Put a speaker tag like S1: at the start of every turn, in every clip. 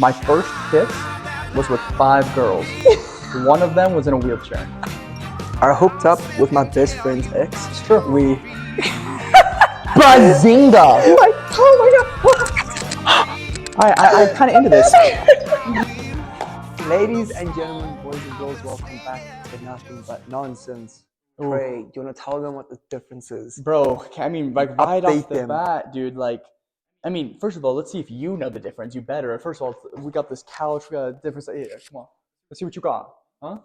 S1: My first kiss was with 5 girls. One of them was in a wheelchair.
S2: I hooked up with my best friend's ex.
S1: It's true.
S2: We
S1: Bazinga!
S2: oh my god!
S1: I'm kind of into this.
S2: Ladies and gentlemen, boys and girls, welcome back to Nothing But Nonsense. Trey, do you want to tell them what the difference is?
S1: Bro, I mean, like right off the
S2: them.
S1: bat, dude, like, I mean, first of all, let's see if you know the difference. You better. First of all, we got this couch, we got a difference. Yeah, come on. Let's see what you got, huh?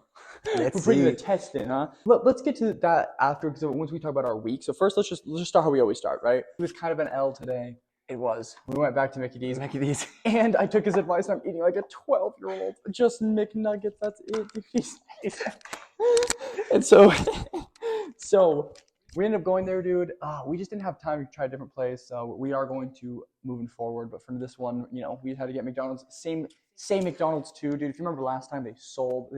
S2: Let's
S1: We're bringing
S2: see.
S1: the test in, huh? Let's get to that after, because once we talk about our week. So first, let's just start how we always start, right? It was kind of an L today.
S2: It was.
S1: We went back to Mickey D's.
S2: Mickey D's.
S1: And I took his advice, and I'm eating like a 12-year-old. Just McNuggets, that's it, dude. And so we ended up going there, dude. We just didn't have time to try a different place, so we are going to moving forward. But for this one, you know, we had to get McDonald's. Same McDonald's too, dude. If you remember last time, they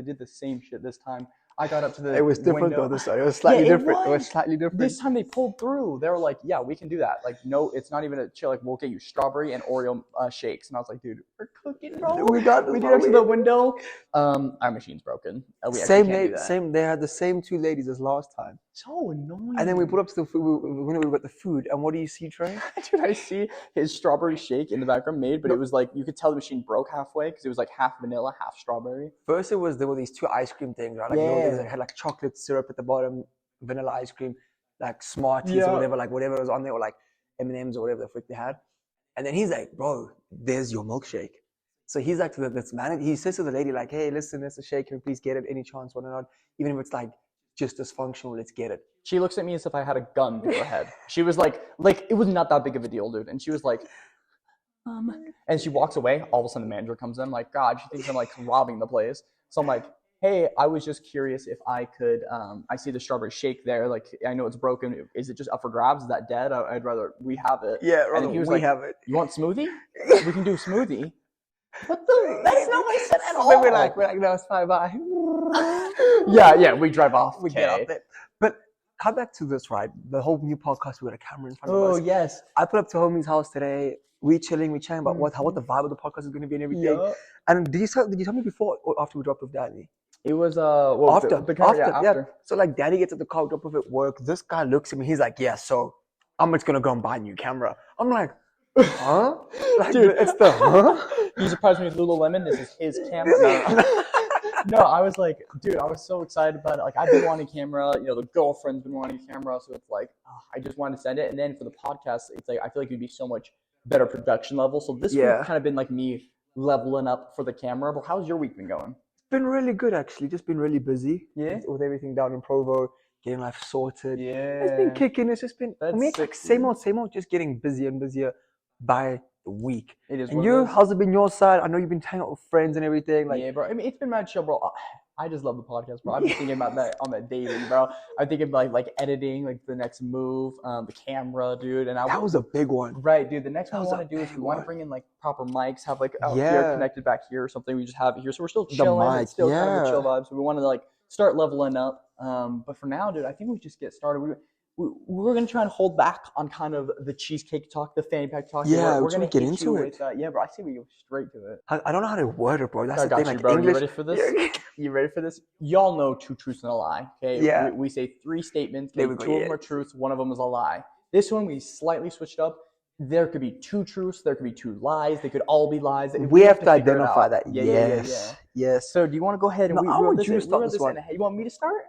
S1: did the same shit this time. I got up to the
S2: It was different
S1: window.
S2: though this time. It was slightly different. It was slightly different.
S1: This time they pulled through. They were like, yeah, we can do that. Like, no, it's not even a chill. Like, we'll get you strawberry and Oreo shakes. And I was like, dude, we're cooking, bro. We did up to the window. Our machine's broken.
S2: Same. They had the same 2 ladies as last time.
S1: So annoying.
S2: And then we put up to the food. We got the food. And what do you see, Trey?
S1: Dude, I see his strawberry shake in the background made, but it was like, you could tell the machine broke halfway because it was like half vanilla, half strawberry.
S2: First, there were these 2 ice cream things, right? Like, they had like chocolate syrup at the bottom, vanilla ice cream, like Smarties or whatever, like whatever was on there, or like M&Ms or whatever the frick they had. And then he's like, bro, there's your milkshake. So he's like to this man, he says to the lady, like, hey, listen, there's a shake, can we please get it? Any chance, whatnot? Even if it's like just dysfunctional, let's get it.
S1: She looks at me as if I had a gun to her head. She was like it was not that big of a deal, dude. And she was like, and she walks away. All of a sudden, the manager comes in. I'm like, God, she thinks I'm like robbing the place. So I'm like, hey, I was just curious if I could, I see the strawberry shake there. Like, I know it's broken. Is it just up for grabs? Is that dead? I'd rather we have it.
S2: Yeah,
S1: and he was
S2: we have it.
S1: You want smoothie? We can do a smoothie. What the? That's not what I said at all.
S2: We're like, no, it's fine, bye.
S1: Yeah, we drive off.
S2: We get off it. But come back to this, right? The whole new podcast, we got a camera in front of us.
S1: Oh, yes.
S2: I put up to homie's house today. We chilling, we chatting about what the vibe of the podcast is going to be and everything. Yeah. And did you tell me before or after we dropped off Danny?
S1: It was
S2: after.
S1: Yeah.
S2: So like Danny gets at the car, drop off at work. This guy looks at me. He's like, yeah, so I'm just gonna go and buy a new camera. I'm like, huh? Like,
S1: dude,
S2: it's the huh?
S1: You surprised me with Lululemon. This is his camera. No, I was like, dude, I was so excited about it. Like, I've been wanting a camera. You know, the girlfriend's been wanting a camera, so it's like, I just wanted to send it. And then for the podcast, it's like I feel like it'd be so much better production level. So this week kind of been like me leveling up for the camera. But how's your week been going?
S2: It's been really good, actually. Just been really busy.
S1: Yeah.
S2: With everything down in Provo, getting life sorted.
S1: Yeah.
S2: It's been kicking. It's just been, for me, it's like same old, just getting busier and busier by the week.
S1: It is.
S2: And you, how's it been your side? I know you've been hanging out with friends and everything. Like,
S1: yeah, bro. I mean, it's been mad chill, bro. I just love the podcast, bro. I've been thinking about that on that daily, bro. I'm thinking about like editing, like the next move, the camera, dude. And
S2: that was a big one.
S1: Right, dude. The next one we want to do is we want to bring in like proper mics, have like out here connected back here or something. We just have it here, so we're still chilling. It's still kind of a chill vibe. So we want to like start leveling up. But for now, dude, I think we just get started. We're going to try and hold back on kind of the cheesecake talk, the fanny pack talk.
S2: Yeah,
S1: we're going to
S2: get into it.
S1: Yeah, bro, I see we go straight to it.
S2: I don't know how to word it, bro. That's the thing. Like,
S1: bro.
S2: English.
S1: You ready for this? You ready for this? Y'all know 2 truths and a lie, okay?
S2: Yeah.
S1: We say 3 statements. Maybe 2 of them are truths, 1 of them is a lie. This one, we slightly switched up. There could be 2 truths. There could be 2 lies. They could all be lies.
S2: We have to identify that.
S1: Yeah.
S2: Yes.
S1: So do you want to go ahead and
S2: I want you to start this one.
S1: You want me to start?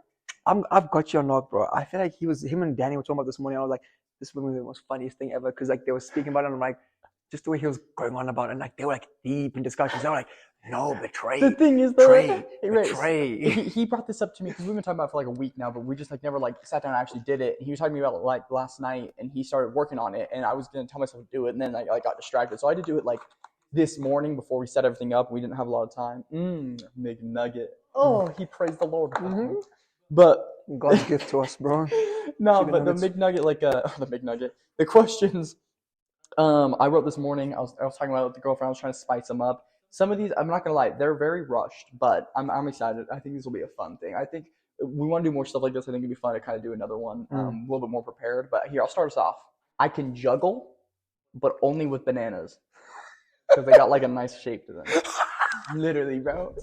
S2: I've got you on lock, bro. I feel like him and Danny were talking about this morning. I was like, this was the most funniest thing ever because like they were speaking about it. And I'm like, just the way he was going on about it, and like they were like deep in discussions. They were like, no, betray.
S1: The thing is, though,
S2: betray.
S1: He brought this up to me because we've been talking about it for like a week now, but we just like never like sat down and actually did it. He was talking to me about it like last night, and he started working on it, and I was gonna tell myself to do it, and then I got distracted, so I had to do it like this morning before we set everything up. We didn't have a lot of time. McNugget. Oh, he praised the Lord.
S2: Mm-hmm.
S1: But
S2: God's gift to us, bro.
S1: No, but the McNugget, like the McNugget, the questions. I wrote this morning. I was talking about it with the girlfriend. I was trying to spice them up. Some of these, I'm not gonna lie, they're very rushed, but I'm excited. I think this will be a fun thing. I think we want to do more stuff like this. I think it'd be fun to kind of do another one, a little bit more prepared. But here, I'll start us off. I can juggle, but only with bananas. because they got like a nice shape to them. Literally, bro.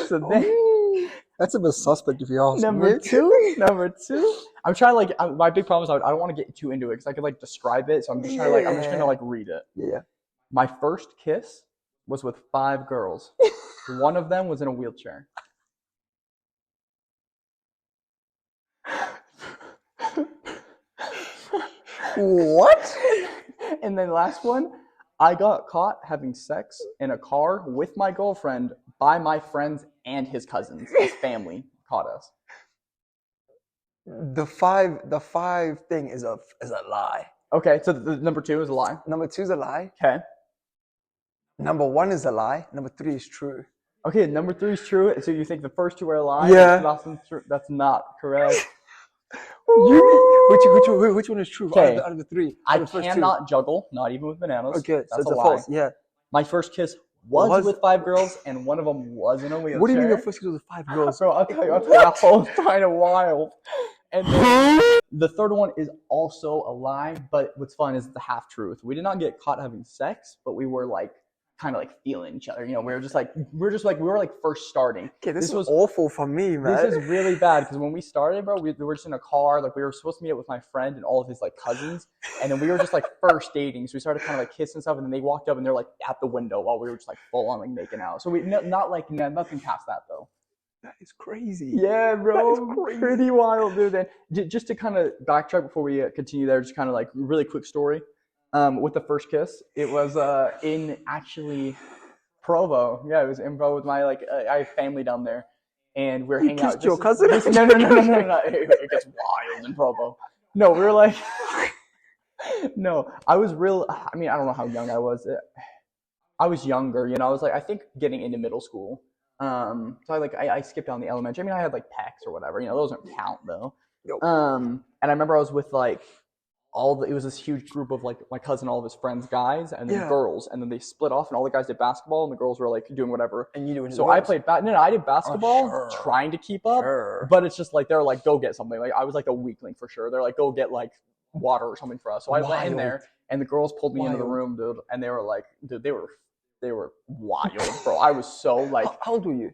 S1: So then,
S2: that's a bit suspect if you ask
S1: number
S2: me.
S1: two. I'm trying like my big problem is I don't want to get too into it because I could like describe it. So I'm just trying to like I'm just gonna like read it.
S2: Yeah.
S1: My first kiss was with 5 girls. One of them was in a wheelchair.
S2: What?
S1: And then last one, I got caught having sex in a car with my girlfriend by my friends and his cousins. His family caught us.
S2: The five thing is a lie.
S1: Okay, so the number 2 is a lie.
S2: Number 2 is a lie.
S1: Okay.
S2: Number 1 is a lie. Number 3 is true.
S1: Okay, number 3 is true. So you think the first 2 are a lie?
S2: Yeah.
S1: That's not correct.
S2: Which one is true?
S1: Okay.
S2: Out of the 3.
S1: I cannot juggle, not even with bananas.
S2: Okay,
S1: that's
S2: so it's
S1: a
S2: a
S1: lie.
S2: false. Yeah.
S1: My first kiss was with 5 girls, and one of them was in a wheelchair.
S2: What do you mean your first kiss was with 5 girls?
S1: Bro, I'll tell you, that whole kind of wild. And then the third one is also a lie, but what's fun is the half truth. We did not get caught having sex, but we were like kind of like feeling each other. You know, we were like first starting.
S2: Okay, this was awful for me, man.
S1: This is really bad because when we started, bro, we were just in a car. Like we were supposed to meet up with my friend and all of his like cousins, and then we were just like first dating. So we started kind of like kissing and stuff, and then they walked up and they're like at the window while we were just like full on like making out. So we not like nothing past that though.
S2: That is crazy.
S1: Yeah, bro.
S2: That is crazy.
S1: Pretty wild, dude. And just to kind of backtrack before we continue there, just kind of like really quick story. With the first kiss, it was in actually Provo. Yeah, it was in Provo with my I have family down there, and we're hanging out.
S2: Kissed your cousin?
S1: No. It gets wild in Provo. No, we were like, no. I was real. I mean, I don't know how young I was. I was younger, you know. I was like, I think getting into middle school. So I skipped down the elementary. I mean, I had like pecs or whatever. You know, those don't count though.
S2: Nope.
S1: And I remember I was with like it was this huge group of like my cousin, all of his friends, guys, and then girls, and then they split off, and all the guys did basketball, and the girls were like doing whatever.
S2: And you doing?
S1: So I played I did basketball, trying to keep up, but it's just like they're like, go get something. Like I was like a weakling for sure. They're like, go get like water or something for us. So I went in there, and the girls pulled me into the room, dude, and they were like, dude, they were wild, bro. I was so like,
S2: how old were you?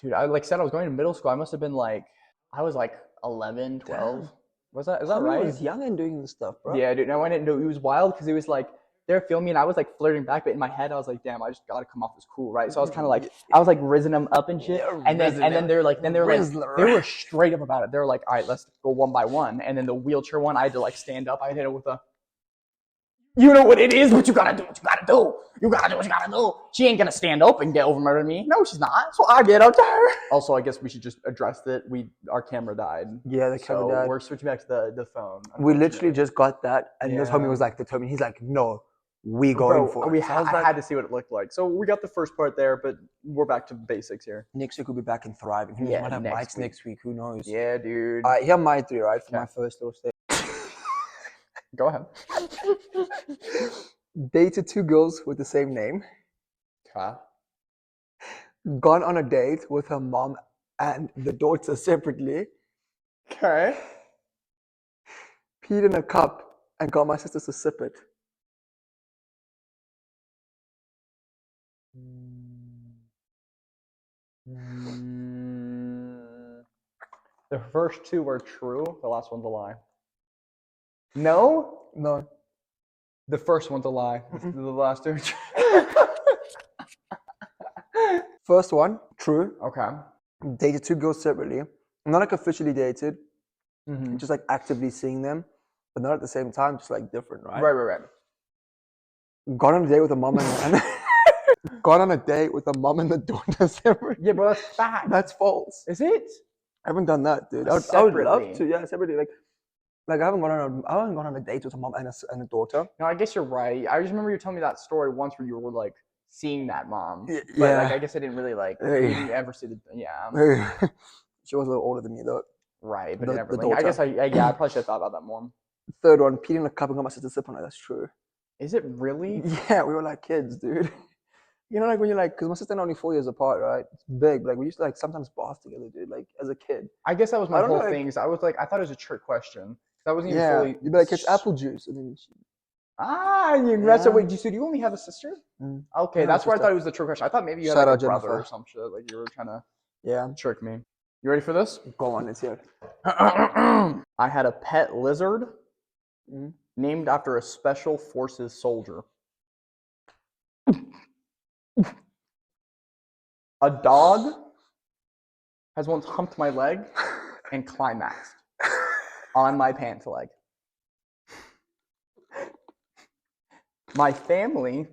S1: Dude, I said I was going to middle school. I must have been like, I was like 11, 12.
S2: Damn.
S1: Is that right?
S2: I was young and doing this stuff, bro.
S1: Yeah, dude. No, I didn't know. It was wild because it was like they're filming me, and I was like flirting back, but in my head I was like, damn, I just gotta come off as cool, right? So I was kind of like, I was like rizzing them up and shit, and then they were straight up about it. They were like, all right, let's go one by one, and then the wheelchair one, I had to like stand up. I hit it with a. You know what it is, what you gotta do, what you gotta do. You gotta do what you gotta do. She ain't gonna stand up and get over murder me. No, she's not. So I get up to her. Also, I guess we should just address that our camera died.
S2: Yeah, the camera died.
S1: We're switching back to the phone.
S2: We literally just got that, and this homie was like, he's like, no, we going for it.
S1: I had to see what it looked like. So we got the first part there, but we're back to basics here.
S2: Next week we'll be back and thriving. We might have bikes next week. Who knows?
S1: Yeah, dude.
S2: All right, here are my 3, right? For my first little stage.
S1: Go ahead.
S2: Dated 2 girls with the same name.
S1: Okay.
S2: Gone on a date with her mom and the daughter separately.
S1: Okay.
S2: Peed in a cup and got my sisters to sip it.
S1: The first 2 were true. The last one's a lie. No?
S2: No.
S1: The first one's a lie. The last 2 are true.
S2: First one, true.
S1: Okay.
S2: Dated 2 girls separately. Not like officially dated.
S1: Mm-hmm.
S2: Just like actively seeing them. But not at the same time, just like different, right?
S1: Right.
S2: Gone on a date with a mom and gone on a date with a mom and the daughter separately.
S1: Yeah, bro, that's fact.
S2: That's false.
S1: Is it?
S2: I haven't done that, dude. I would love to. Yeah, separately. Like I haven't gone on a date with a mom and a daughter.
S1: No, I guess you're right. I just remember you telling me that story once where you were like seeing that mom.
S2: Yeah.
S1: But like I guess I didn't really like didn't ever see the
S2: She was a little older than me though.
S1: Right, but never. I guess I probably should have thought about that more.
S2: Third one, peed in a cup and got my sister to sip on it. That's true.
S1: Is it really?
S2: Yeah, we were like kids, dude. You know, like when you're like, because my sister and I are only 4 years apart, right? It's big. Like we used to like sometimes bath together, dude. Like as a kid.
S1: I guess that was my whole thing. So I was like, I thought it was a trick question. That wasn't even fully.
S2: You'd be like, it's apple juice, and then
S1: That's wait. So do you only have a sister?
S2: Mm.
S1: Okay,
S2: Yeah,
S1: that's where I
S2: sister.
S1: thought it was the true question. I thought maybe you had
S2: Shout
S1: like
S2: out
S1: a brother
S2: Jennifer.
S1: or some shit. Like you were trying to
S2: Yeah.
S1: trick me. You ready for this?
S2: Go on, let's hear it.
S1: I had a pet lizard
S2: Mm.
S1: named after a special forces soldier. A dog has once humped my leg and climaxed on my pants leg. My family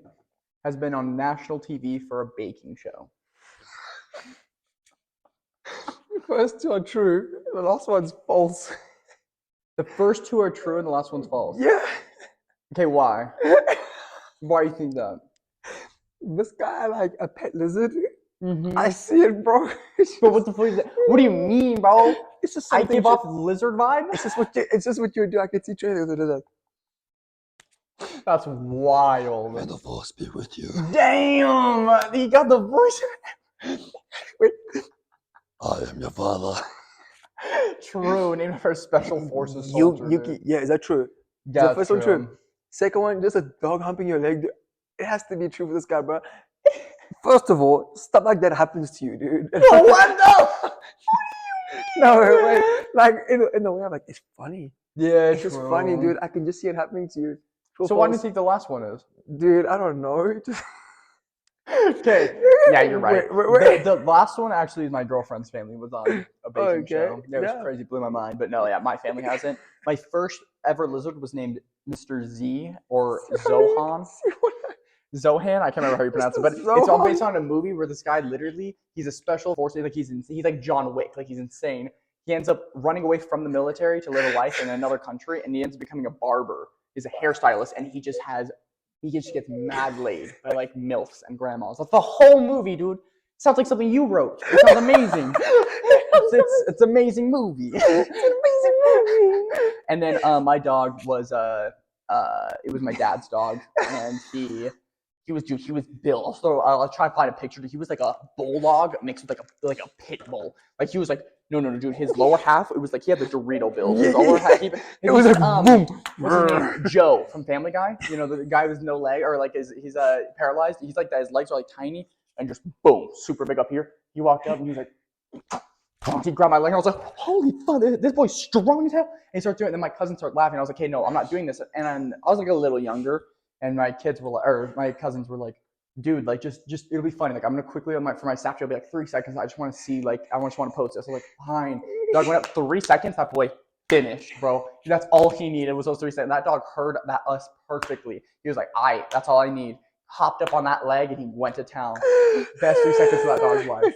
S1: has been on national TV for a baking show.
S2: The first two are true. The last one's false.
S1: The first two are true and the last one's false.
S2: Yeah.
S1: Okay, why? Why do you think that?
S2: This guy like a pet lizard.
S1: Mm-hmm.
S2: I see it, bro.
S1: But what the fuck is that? What do you mean, bro?
S2: It's just
S1: I
S2: something.
S1: give off lizard vibe?
S2: It's just what you do. I can see Trey the other day.
S1: That's wild.
S2: May the force be with you.
S1: Damn! He got the voice.
S2: Wait. I am your father.
S1: True, named after a special forces soldier.
S2: Yeah, is that true?
S1: Yeah,
S2: is the first one true? Second one, just a dog humping your leg. Dude. It has to be true for this guy, bro. First of all, stuff like that happens to you, dude.
S1: What the?
S2: No, wait. Like in a way, I'm like, it's funny.
S1: Yeah,
S2: it's just funny, dude. I can just see it happening to you. True,
S1: so why do you think the last one is?
S2: Dude, I don't know.
S1: Okay. Yeah, you're right.
S2: Wait.
S1: The last one actually is my girlfriend's family was on a baking show. Yeah, it was crazy, blew my mind. But no, yeah, my family hasn't. My first ever lizard was named Mr. Z or Zohan. Zohan, I can't remember how you pronounce it, but it's all based on a movie where this guy literally, he's a special force, like he's like John Wick, like he's insane. He ends up running away from the military to live a life in another country, and he ends up becoming a barber. He's a hairstylist, and he just gets mad laid by like MILFs and grandmas. That's the whole movie, dude. Sounds like something you wrote. It sounds amazing. It's an amazing movie. It's an amazing movie. And then my dog was it was my dad's dog, and he was built. So I'll try to find a picture. He was like a bulldog mixed with like a pit bull. Like he was like no, dude. His lower half, it was like he had the Dorito build. His lower half, it was like boom. What's his name? Joe from Family Guy. You know the guy with no leg or like he's paralyzed. He's like that. His legs are like tiny and just boom, super big up here. He walked up and he was like. He grabbed my leg and I was like, holy fuck, this boy's strong as hell. And he started doing it. And then my cousin started laughing. I was like, hey, no, I'm not doing this. And I was like a little younger. And my cousins were like, dude, like just it'll be funny. Like I'm gonna quickly for my Snapchat, it'll be like 3 seconds. I just want to see I just want to post this. I was like, fine. Dog went up 3 seconds. That boy finished, bro. That's all he needed was those 3 seconds. That dog heard us perfectly. He was like, that's all I need. Hopped up on that leg and he went to town. Best 3 seconds of that dog's life.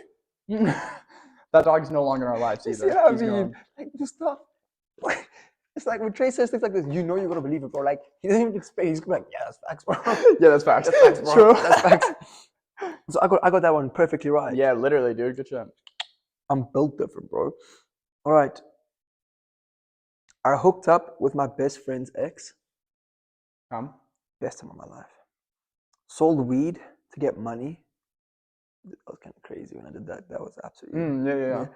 S1: That dog is no longer in our lives either.
S2: Yeah, I mean, like just stuff. It's like when Trey says things like this, you know you're gonna believe it, bro. Like he doesn't even explain. He's like, yeah, that's facts, bro.
S1: Yeah, that's facts.
S2: That's facts, bro.
S1: True.
S2: That's facts. So I got that one perfectly right.
S1: Yeah, literally, dude. Good job.
S2: I'm built different, bro. All right. I hooked up with my best friend's ex. Best time of my life. Sold weed to get money. That was kind of crazy when I did that. That was absolutely.
S1: Yeah.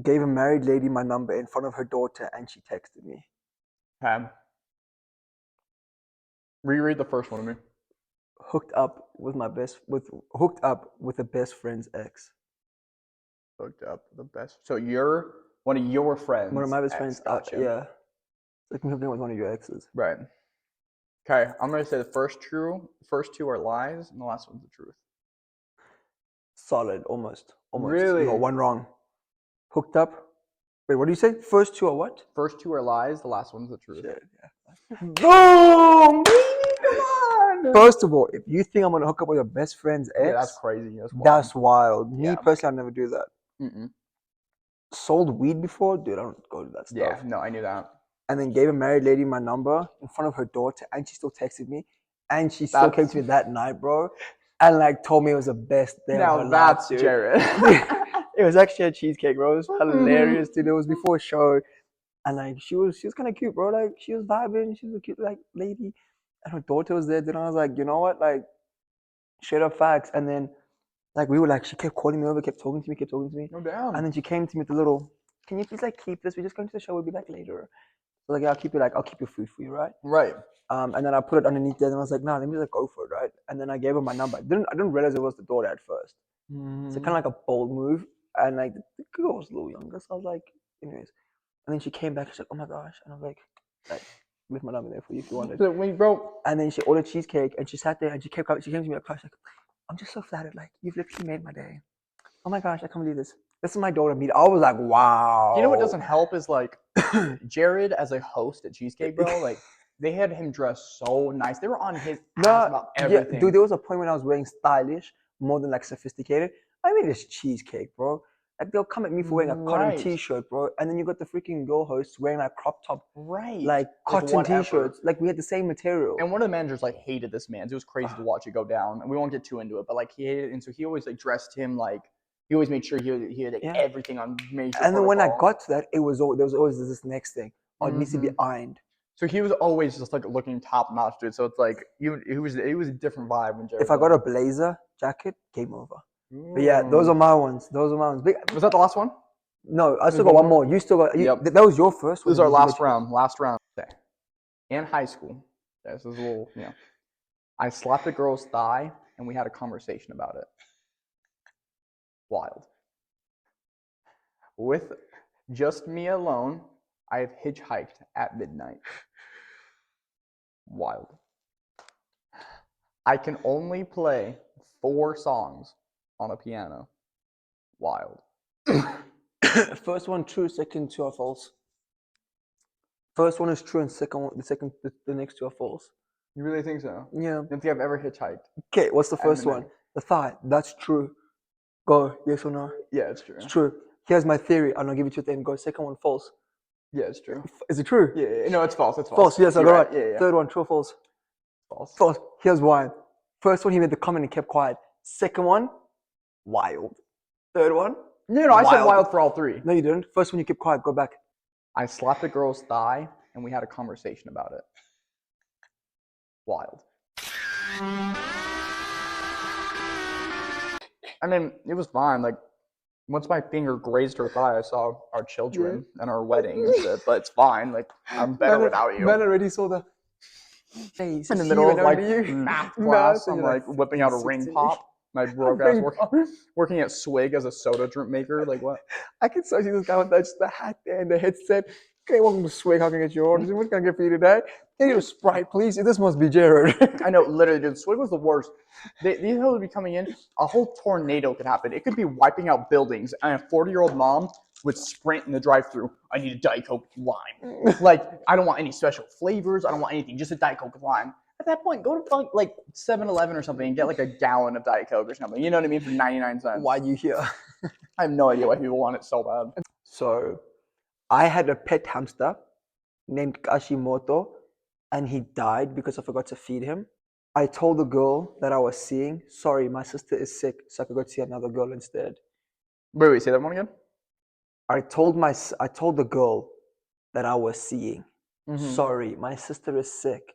S2: Gave a married lady my number in front of her daughter, and she texted me.
S1: Reread the first one to me.
S2: Hooked up with a best friend's ex.
S1: Hooked up the best. So you're one of your friends.
S2: One of my best friends.
S1: Gotcha.
S2: Yeah. Like me with one of your exes.
S1: Right. Okay, I'm gonna say the first two are lies, and the last one's the truth.
S2: Solid, almost.
S1: Really?
S2: You got one wrong. Hooked up. Wait, what do you say? First two are what?
S1: First two are lies. The last one's the truth.
S2: Shit, yeah.
S1: Boom! Come on!
S2: First of all, if you think I'm gonna hook up with your best friend's ex,
S1: yeah, that's crazy.
S2: That's wild.
S1: Yeah.
S2: Me personally, I'd never do that.
S1: Mm-mm.
S2: Sold weed before, dude. I don't go to that stuff.
S1: Yeah, no, I knew that.
S2: And then gave a married lady my number in front of her daughter, and she still texted me, and she still came to me that night, bro, and like told me it was the best day of her life, dude.
S1: Jarred.
S2: It was actually a cheesecake, bro. It was hilarious, dude. It was before a show, and like she was kind of cute, bro. Like she was vibing. She was a cute like lady, and her daughter was there. Then I was like, you know what, like, straight up facts. And then like we were like, she kept calling me over, kept talking to me.
S1: No doubt.
S2: And then she came to me with a little, can you please like keep this? We're just going to the show. We'll be back later. So like, yeah, I'll keep your food for you, right?
S1: Right.
S2: And then I put it underneath there, and I was like, nah, let me just go for it, right? And then I gave her my number. I didn't realize it was the daughter at first. So kind of like a bold move, and like the girl was a little younger, so I was like, anyways. And then she came back. She's like, oh my gosh, and I was like, leave my number there for you if you wanted.
S1: Wait, bro.
S2: And then she ordered cheesecake, and she sat there, and she came to me at class, like, I'm just so flattered, like you've literally made my day. Oh my gosh, I can't believe this. This is my daughter meet. I was like, wow.
S1: You know what doesn't help is like Jarred as a host at Cheesecake, bro. Like they had him dressed so nice. They were on his ass about everything.
S2: Yeah, dude, there was a point when I was wearing stylish more than like sophisticated. I made this cheesecake, bro. Like they'll come at me for wearing a cotton t-shirt, bro, and then you got the freaking girl hosts wearing like crop top, like cotton t-shirts. Like we had the same material.
S1: And one of the managers like hated this man. It was crazy to watch it go down. And we won't get too into it, but like he hated it, and so he always like dressed him like he always made sure he had like, everything on major.
S2: And then when I got to that, there was always this next thing. Oh, it needs to be ironed.
S1: So he was always just like looking top notch, dude. So it's like it was a different vibe when Jarred.
S2: If I got a blazer jacket, game over. But yeah, those are my ones. Those are my ones.
S1: Was that the last one?
S2: No, I still got one more. You still got. That was your first one.
S1: This is our last round. Last round. Okay. In high school, this is a little. I slapped a girl's thigh, and we had a conversation about it. Wild. With just me alone, I have hitchhiked at midnight. Wild. I can only play 4 songs on a piano. Wild.
S2: First one true, second 2 are false. First one is true, and the next 2 are false.
S1: You really think so?
S2: Yeah.
S1: I don't think I've ever hitchhiked.
S2: Okay, what's the first one? The thigh. That's true. Go, yes or no?
S1: Yeah, it's true.
S2: It's true. Here's my theory. I'm gonna give it to you at the end. Go, second one false.
S1: Yeah, it's true.
S2: Is it true?
S1: Yeah. No, it's false. It's false.
S2: False. Yes, I got right.
S1: Yeah.
S2: Third one, true or false?
S1: False.
S2: False. Here's why. First one, he made the comment and kept quiet. Second one, wild. Third one,
S1: no, I said wild for all 3.
S2: No, you didn't. First one, you kept quiet. Go back.
S1: I slapped a girl's thigh, and we had a conversation about it. Wild. I mean, it was fine. Like, once my finger grazed her thigh, I saw our children and our wedding and shit. But it's fine. Like, I'm better without you.
S2: Man already saw the face
S1: in the middle of like math class. I'm like whipping out a ring pop. My broke ass working at Swig as a soda drink maker. Like what?
S2: I can so see this guy with the hat there and the headset. Okay, welcome to Swig. How can I get your orders? What can I get for you today? Can you get a Sprite, please? This must be Jarred.
S1: I know, literally, dude. Swig was the worst. These hills would be coming in. A whole tornado could happen. It could be wiping out buildings, and a 40-year-old mom would sprint in the drive-thru. I need a Diet Coke with lime. Like, I don't want any special flavors. I don't want anything. Just a Diet Coke with lime. At that point, go to like 7-Eleven or something and get like a gallon of Diet Coke or something. You know what I mean? For 99 cents.
S2: Why you here?
S1: I have no idea why people want it so bad.
S2: So, I had a pet hamster named Kashimoto, and he died because I forgot to feed him. I told the girl that I was seeing, sorry, my sister is sick, so I could go see another girl instead.
S1: Wait, say that one again?
S2: I told the girl that I was seeing, sorry, my sister is sick,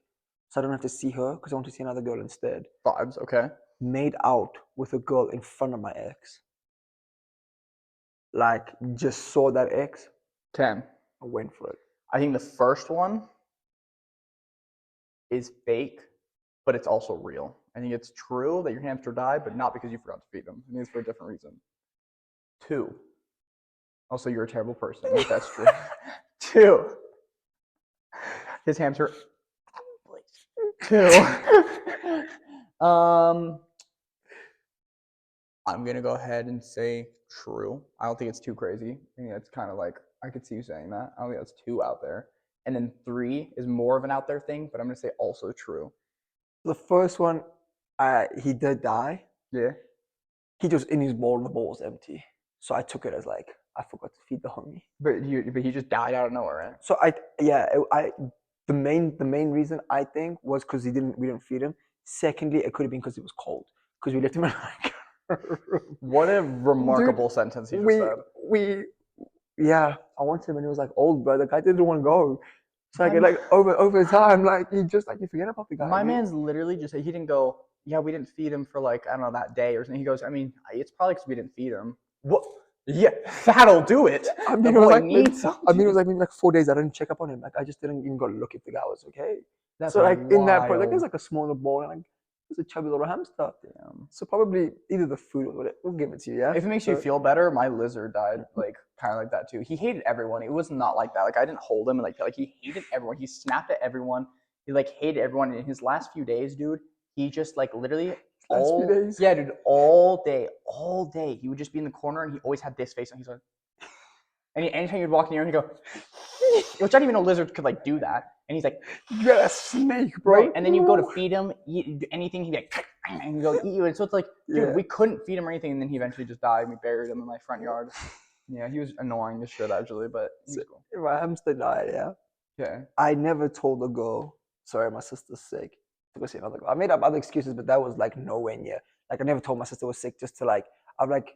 S2: so I don't have to see her because I want to see another girl instead.
S1: Vibes, okay.
S2: Made out with a girl in front of my ex. Like, just saw that ex.
S1: 10.
S2: I went for it.
S1: I think the first one is fake, but it's also real. I think it's true that your hamster died, but not because you forgot to feed him. I think it's for a different reason. 2. Also, you're a terrible person, if that's true. 2. His hamster. 2. I'm gonna go ahead and say true. I don't think it's too crazy. I think that's kind of like I could see you saying that. I don't think that's too out there. And then 3 is more of an out there thing, but I'm gonna say also true.
S2: The first one, he did die.
S1: Yeah.
S2: He just in his bowl and the bowl was empty. So I took it as like I forgot to feed the homie.
S1: But he just died out of nowhere, right?
S2: So the main reason I think was because we didn't feed him. Secondly, it could have been because it was cold. Because we left him in like
S1: what a remarkable sentence he just said.
S2: I wanted him and he was like old, bro. The guy didn't want to go. So like over time, like he just like you forget about the guy.
S1: My man's literally just he didn't go, yeah, we didn't feed him for like, I don't know, that day or something. He goes, I mean, it's probably because we didn't feed him. What? Yeah, that'll do it.
S2: I mean,
S1: The
S2: it was
S1: boy
S2: like maybe,
S1: needs something.
S2: it was like maybe like 4 days I didn't check up on him. Like I just didn't even go look if the guy was okay.
S1: That's
S2: so like in that point, like
S1: wild.
S2: there's like a smaller ball and like there's a chubby little hamster.
S1: Damn.
S2: So probably either the food or whatever. We'll give it to you, yeah.
S1: If it makes you feel better, my lizard died like kind of like that too. He hated everyone. It was not like that. Like I didn't hold him and like he hated everyone. He snapped at everyone. He like hated everyone. And in his last few days, dude, he just like literally
S2: few days?
S1: Yeah, dude, all day. He would just be in the corner and he always had this face and he's like, and anytime you'd walk near him, he'd go, which I didn't even know lizards could like do that. And he's like,
S2: you got a snake, bro.
S1: Right? And then you go to feed him, eat anything, he'd be like, and you go eat you. And so it's like, dude, we couldn't feed him or anything. And then he eventually just died. And we buried him in my front yard. Yeah, he was annoying as shit actually, but he was cool.
S2: My hamster died, yeah.
S1: Okay.
S2: I never told a girl, sorry, my sister's sick, to go see another girl. I made up other excuses, but that was like nowhere near. Like I never told my sister was sick just to like, I'm like,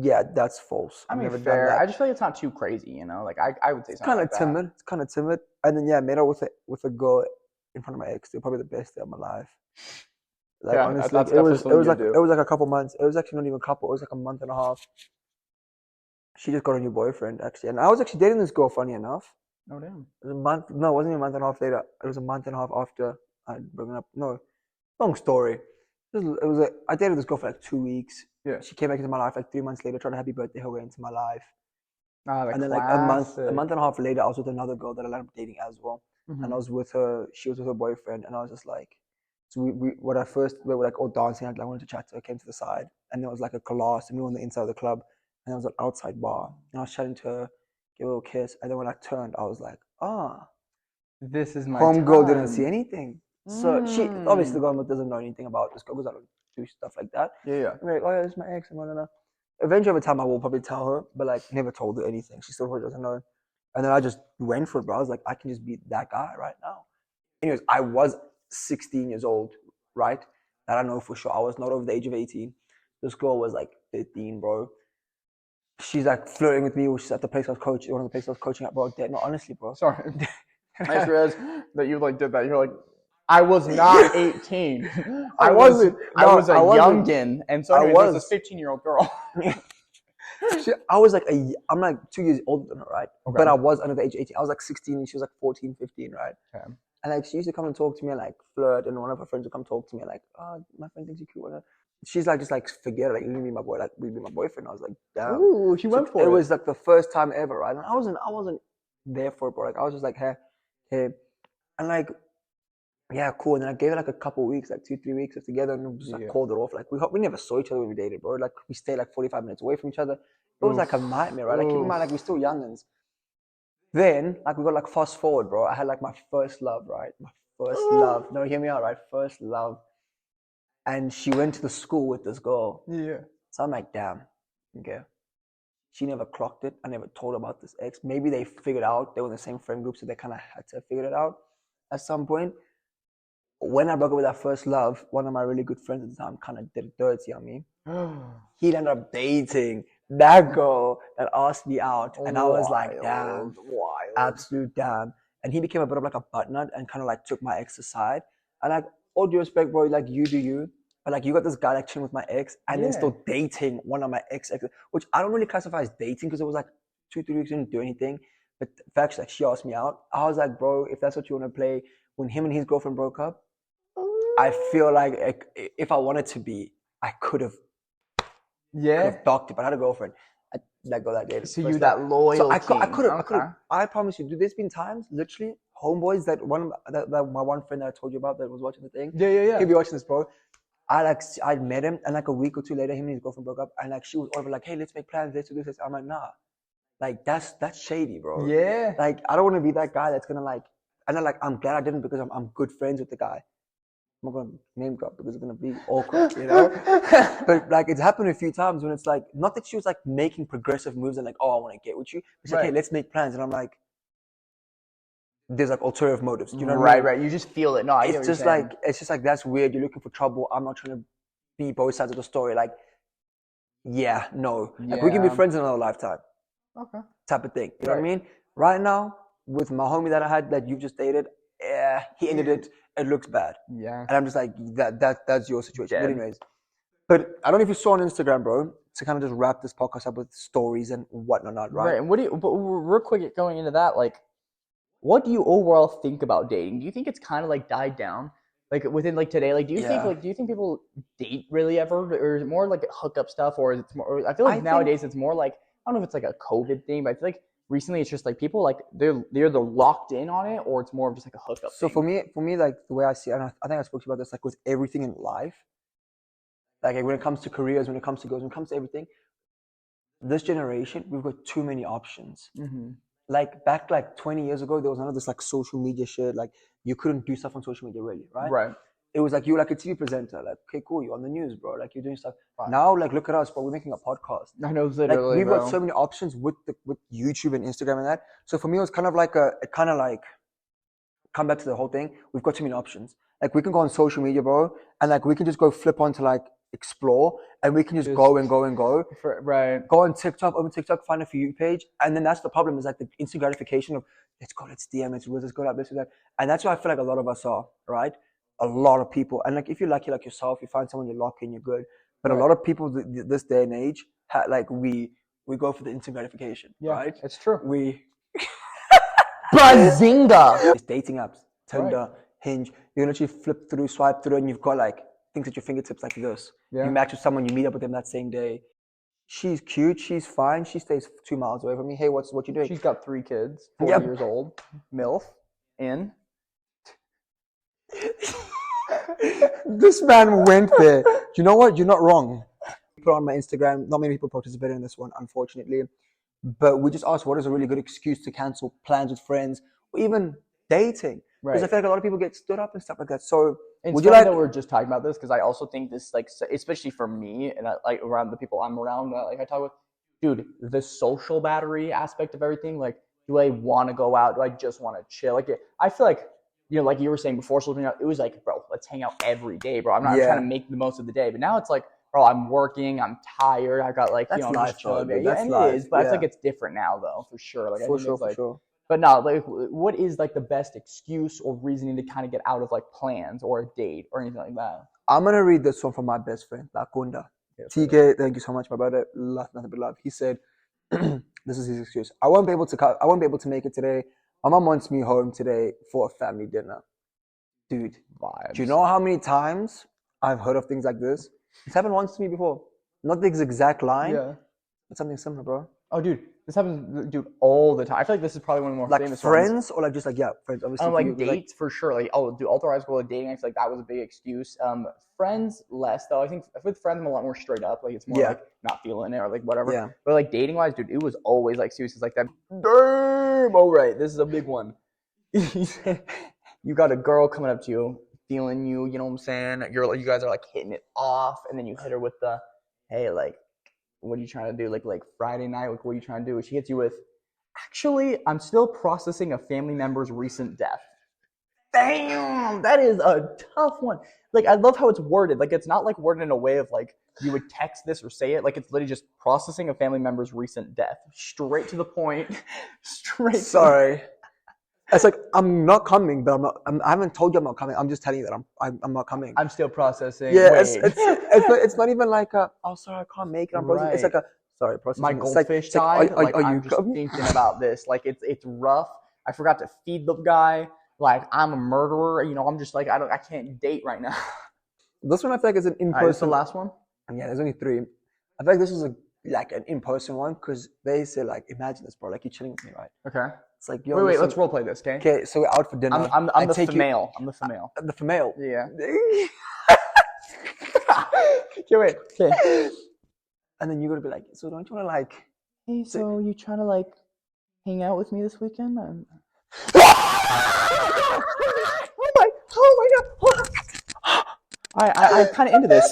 S2: yeah, that's false.
S1: I mean,
S2: never
S1: fair.
S2: done that.
S1: I just feel like it's not too crazy, you know? Like I would say something like
S2: timid. It's kind of timid. And then yeah, I made out with a girl in front of my ex. They're probably the best day of my life. Like
S1: yeah,
S2: honestly,
S1: that's
S2: it was
S1: like
S2: a couple months. It was actually not even a couple. It was like a month and a half. She just got a new boyfriend actually, and I was actually dating this girl. Funny enough.
S1: Oh damn.
S2: It was a month. No, it wasn't even a month and a half later. It was a month and a half after I'd broken up. No, long story. I dated this girl for like 2 weeks.
S1: Yeah.
S2: She came back into my life like 3 months later, tried to happy birthday her way into my life.
S1: And
S2: then like a month and a half later, I was with another girl that I ended up dating as well.
S1: Mm-hmm.
S2: And I was with her. She was with her boyfriend, and I was just like, so we were like all dancing. I wanted to chat to her. Came to the side, and there was like a class, and we were on the inside of the club, and there was an outside bar, and I was chatting to her, give her a kiss, and then when I turned, I was like,
S1: this is my
S2: homegirl
S1: time.
S2: didn't see anything. So she obviously the girl doesn't know anything about this girl because I don't do stuff like that.
S1: Yeah.
S2: I'm like, oh yeah, this is my ex, and blah. Eventually, over time, I will probably tell her, but like never told her anything. She still probably doesn't know. And then I just went for it, bro. I was like, I can just be that guy right now. Anyways, I was 16 years old, right? That I know for sure. I was not over the age of 18. This girl was like 15, bro. She's like flirting with me, which is at the place I was coaching, one of the places I was coaching at, bro. No, honestly, bro.
S1: Sorry. I just realized that you like did that. You're like, I was not 18. I wasn't. I was a youngin, and so anyways, there's this 15-year-old girl.
S2: I was like I'm like 2 years older than her, right? Okay. But I was under the age of 18. I was like 16 and she was like 14, 15, right? Okay. And like she used to come and talk to me and like flirt, and one of her friends would come talk to me and like, oh, my friend thinks you're cute. She's like, just like forget it, like you be my boy, like we be my boyfriend. I was like, damn.
S1: Ooh, she went for it.
S2: It was like the first time ever, right? And I wasn't there for it, bro. Like I was just like, hey, and like, yeah, cool. And then I gave it like a couple weeks, like 2-3 weeks of together, and just like called it off. Like we never saw each other when we dated, bro. Like we stayed like 45 minutes away from each other. It was like a nightmare, right? Like keep in mind, like we're still youngins. Then, like we got like fast forward, bro. I had like my first love, right? My first love. No, hear me out, right? First love. And she went to the school with this girl.
S1: Yeah.
S2: So I'm like, damn. Okay. She never clocked it. I never told her about this ex. Maybe they figured out they were in the same friend group, so they kind of had to figure it out at some point. When I broke up with that first love, one of my really good friends at the time kind of did dirty on me. He ended up dating that girl that asked me out, and I was like, damn, absolute damn. And he became a bit of like a butt nut and kind of like took my ex aside. And like, all due respect, bro, like you do you, but like you got this guy like chilling with my ex and then still dating one of my exes, which I don't really classify as dating because it was like 2-3 weeks, didn't do anything. But the fact like she asked me out, I was like, bro, if that's what you want to play, when him and his girlfriend broke up, I feel like if I wanted to be, I could have docked it, but I had a girlfriend. I let go that day.
S1: So you that loyalty. So
S2: I could have. I promise you, dude, there's been times, literally, homeboys that my one friend that I told you about that was watching the thing.
S1: Yeah.
S2: He'll be watching this, bro. I met him, and like a week or two later, him and his girlfriend broke up, and like she was over like, hey, let's make plans, let's do this. I'm like, nah, like that's shady, bro.
S1: Yeah.
S2: Like I don't want to be that guy that's gonna like, and then like I'm glad I didn't because I'm good friends with the guy. I'm not gonna name drop because it's gonna be awkward, you know. But like it's happened a few times when it's like not that she was like making progressive moves and like, oh, I want to get with you. It's like, hey, let's make plans, and I'm like, there's like alternative motives, you know? What I mean?
S1: Right. You just feel it. No, I get what you're saying.
S2: It's just like that's weird. You're looking for trouble. I'm not trying to be both sides of the story. Like, yeah, no, like we can be friends in another lifetime.
S1: Okay.
S2: Type of thing. You know what I mean? Right now, with my homie that I had that you've just dated, he ended it. It looks bad.
S1: Yeah.
S2: And I'm just like, that's your situation. But anyways, But I don't know if you saw on Instagram, bro, to kind of just wrap this podcast up with stories and whatnot, right?
S1: Right. And but real quick going into that, like, what do you overall think about dating? Do you think it's kind of like died down, like within like today? Like, do you think people date really ever, or is it more like hookup stuff, or is it more? I feel like nowadays it's more like, I don't know if it's like a COVID thing, but I feel like recently it's just like people like they're locked in on it, or it's more of just like a hookup.
S2: So
S1: thing.
S2: for me, like the way I see it, and I think I spoke to you about this, like with everything in life, like when it comes to careers, when it comes to girls, when it comes to everything, this generation, we've got too many options.
S1: Mm-hmm.
S2: Like back like 20 years ago, there was none of this like social media shit. Like you couldn't do stuff on social media really, right?
S1: Right.
S2: It was like you were like a TV presenter, like, okay, cool, you're on the news, bro. Like you're doing stuff.
S1: Fine.
S2: Now, like look at us, bro. We're making a podcast.
S1: I know, literally.
S2: Like we've got so many options with YouTube and Instagram and that. So for me, it was kind of like come back to the whole thing. We've got too many options. Like we can go on social media, bro, and like we can just go flip onto like explore, and we can just go and go and go.
S1: Right.
S2: Go on TikTok, open TikTok, find a For You page, and then that's the problem, is like the instant gratification of let's go, let's DM, let's go like this and that. And that's why I feel like a lot of us are, right? A lot of people, and like if you're lucky like yourself, you find someone you lock in, you're good. But a lot of people this day and age, like we go for the instant gratification, right?
S1: It's true.
S2: We
S1: Bazinga!
S2: It's dating apps, Tinder, Hinge. You literally flip through, swipe through, and you've got like things at your fingertips like this.
S1: Yeah.
S2: You match with someone, you meet up with them that same day. She's cute, she's fine, she stays 2 miles away from me. Hey, what you doing?
S1: She's got 3 kids, 40 years old, MILF, in.
S2: This man went there. Do you know what? You're not wrong. Put on my Instagram. Not many people participated in this one, unfortunately. But we just asked, what is a really good excuse to cancel plans with friends, or even dating? Because I feel like a lot of people get stood up and stuff like that. So
S1: would you like that we're just talking about this? Because I also think this, like, especially for me and like around the people I'm around, like I talk with, dude, the social battery aspect of everything. Like, do I want to go out? Do I just want to chill? Like, I feel like, you know, like you were saying before, it was like, bro, let's hang out every day, bro. I'm not trying to make the most of the day. But now it's like, bro, I'm working, I'm tired, I got like,
S2: that's life,
S1: though. That's life. It is, but I feel like it's different now, though, for sure. Like,
S2: for sure.
S1: But no, like, what is like the best excuse or reasoning to kind of get out of like plans or a date or anything like that?
S2: I'm gonna read this one from my best friend, Lakunda. TK, thank you so much, my brother. Love, nothing but love. He said, this is his excuse. I won't be able to make it today. My mom wants me home today for a family dinner. Dude,
S1: vibes.
S2: Do you know how many times I've heard of things like this? It's happened once to me before. Not the exact line, but something similar, bro.
S1: Oh, dude, this happens, dude, all the time. I feel like this is probably one of the more
S2: like
S1: famous
S2: friends
S1: ones.
S2: Or like just like, friends. Obviously,
S1: like dates for sure. Like, dude, all through high school, like dating, I feel like that was a big excuse. Friends less though. I think with friends I'm a lot more straight up. Like it's more like not feeling it or like whatever.
S2: Yeah.
S1: But like dating wise, dude, it was always like excuses like that. Damn. All right, this is a big one. You got a girl coming up to you, feeling you. You know what I'm saying? You guys are like hitting it off, and then you hit her with the, hey, like, what are you trying to do? Like Friday night, like, what are you trying to do? She hits you with, actually, I'm still processing a family member's recent death. Damn, that is a tough one. Like, I love how it's worded. Like, it's not like worded in a way of like you would text this or say it. Like, it's literally just processing a family member's recent death. Straight to the point.
S2: Sorry. It's like, I'm not coming, but I haven't told you I'm not coming. I'm just telling you that I'm not coming.
S1: I'm still processing.
S2: Yeah, it's not even like oh, sorry, I can't make it. I'm processing. It's like a, sorry, processing.
S1: My goldfish died.
S2: Like, are
S1: I'm
S2: you
S1: just thinking about this. Like, it's rough. I forgot to feed the guy. Like, I'm a murderer. You know, I'm just like, I can't date right now.
S2: This one I feel like is an in-person.
S1: This the last one?
S2: Yeah, there's only 3. I feel like this is like an in-person one because they say like, imagine this, bro. Like, you're chilling with me, right?
S1: Okay.
S2: It's like,
S1: yo, wait, let's role play this, okay?
S2: Okay, so we're out for dinner.
S1: I'm the female. I'm the female.
S2: The female.
S1: Yeah. Okay, wait. Okay.
S2: And then you're gonna be like, so don't you wanna like?
S1: Hey, so you trying to like hang out with me this weekend? Oh my god! I'm kind of into this.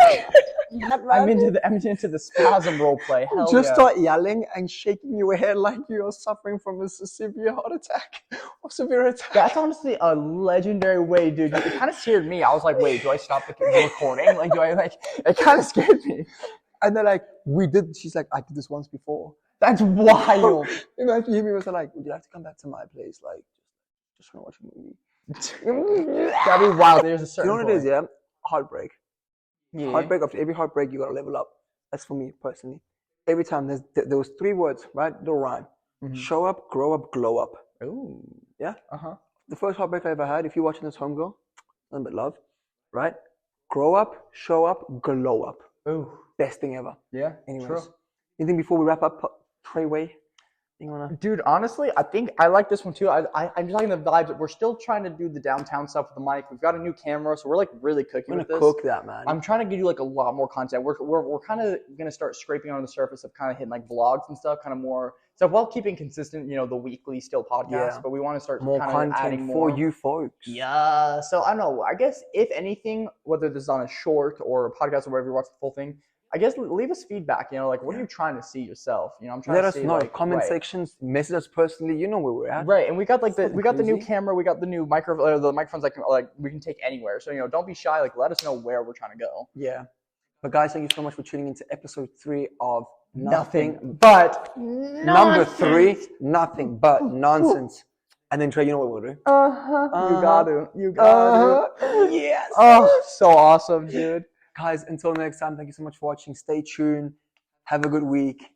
S1: I'm into the spasm role play. Hell
S2: just start yelling and shaking your head like you're suffering from a severe heart attack or severe attack.
S1: That's honestly a legendary way, dude. It kind of scared me. I was like, wait, do I stop the recording? Like, do I like? It kind of scared me.
S2: And they're like, she's like, I did this once before.
S1: That's wild.
S2: Imagine him was like, would you like to come back to my place? Like, just want to watch a movie.
S1: That'd be wild. There's a certain.
S2: You know what it is, yeah? Heartbreak.
S1: Yeah.
S2: Heartbreak, after every heartbreak, you gotta level up. That's for me personally. Every time there was 3 words, right? They'll rhyme.
S1: Mhm.
S2: Show up, grow up, glow up.
S1: Ooh.
S2: Yeah.
S1: Uh-huh.
S2: The first heartbreak I ever had, if you're watching this, homegirl, nothing but love, right? Grow up, show up, glow up.
S1: Ooh.
S2: Best thing ever.
S1: Yeah.
S2: Anyways,
S1: True.
S2: anything before we wrap up, Trey Way? You wanna?
S1: Dude, honestly, I think I like this one too. I'm just liking the vibes. We're still trying to do the downtown stuff with the mic. We've got a new camera, so we're like really cooking
S2: I'm
S1: with
S2: gonna
S1: this.
S2: cook that, man.
S1: I'm trying to give you like a lot more content. We're kind of gonna start scraping on the surface of kind of hitting like vlogs and stuff, kind of more stuff while keeping consistent. The weekly still podcast,
S2: Yeah.
S1: but we want to start
S2: More
S1: kind of
S2: content
S1: adding more
S2: for you folks.
S1: Yeah. So I don't know. I guess if anything, whether this is on a short or a podcast or wherever you watch the full thing, I guess leave us feedback. Like what are you trying to see yourself? I'm trying
S2: Let
S1: to
S2: us
S1: see
S2: know.
S1: like
S2: Comment
S1: right.
S2: sections, message us personally. You know where we're at.
S1: Right, and we got like the new
S2: crazy.
S1: camera, we got the new microphone, the microphones like we can take anywhere. So don't be shy. Like let us know where we're trying to go.
S2: Yeah. But guys, thank you so much for tuning into episode 3 of
S1: Nothing but
S2: number 3, nothing but nonsense. And then Trey, you know what we'll do?
S1: You got to.
S2: Yes.
S1: Oh, so awesome, dude.
S2: Guys, until next time, thank you so much for watching. Stay tuned. Have a good week.